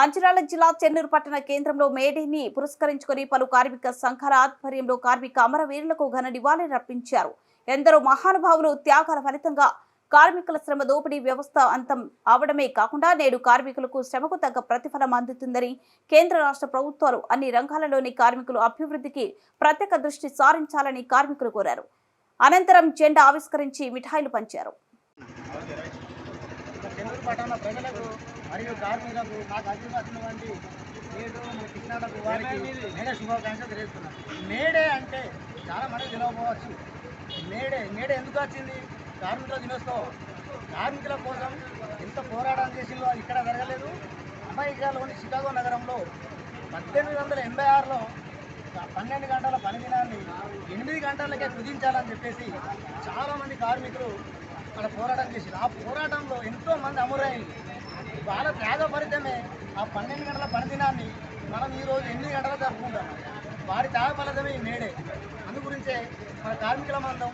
మంచిర్యాల జిల్లా చెన్నూరు పట్టణ కేంద్రంలో మేడేని పురస్కరించుకుని పలు కార్మిక సంఘాల ఆధ్వర్యంలో కార్మిక అమరవీరులకు ఘన నివాళులర్పించారు. ఎందరో మహానుభావులు త్యాగాల ఫలితంగా కార్మికుల శ్రమ దోపిడీ వ్యవస్థ అంతం అవడమే కాకుండా నేడు కార్మికులకు శ్రమకు తగ్గ ప్రతిఫలం అందుతుందని కేంద్ర రాష్ట్ర ప్రభుత్వాలు అన్ని రంగాలలోని కార్మికుల అభివృద్ధికి ప్రత్యేక దృష్టి సారించాలని కార్మికులు కోరారు. అనంతరం జెండా ఆవిష్కరించి మిఠాయిలు పంచారు. చెన్నూరు పట్టణ ప్రజలకు మరియు కార్మికులకు నాకు అభివృద్ధి నేడు మన కృష్ణాలకు వారికి నేడే శుభాకాంక్షలు తెలియజేస్తున్నాను. మేడే అంటే చాలా మంది తెలియకపోవచ్చు. మేడే ఎందుకు వచ్చింది? కార్మికుల దినోత్సవం. కార్మికుల కోసం ఎంత పోరాటం చేసిందో అది ఇక్కడ జరగలేదు. అమెరికాలోని షికాగో నగరంలో 1886లో 12 గంటల పని దినాన్ని 8 గంటలకే కుదించాలని చెప్పేసి చాలామంది కార్మికులు అక్కడ పోరాటం చేసింది. ఆ పోరాటంలో ఎంతోమంది అమరులైంది. వాళ్ళ త్యాగ ఫలితమే ఆ 12 గంటల పని దినాన్ని మనం ఈరోజు 8 గంటలు జరుపుకుంటాం. వారి త్యాగ ఫలితమే ఈ మేడే. అందు గురించే మన కార్మికుల మందం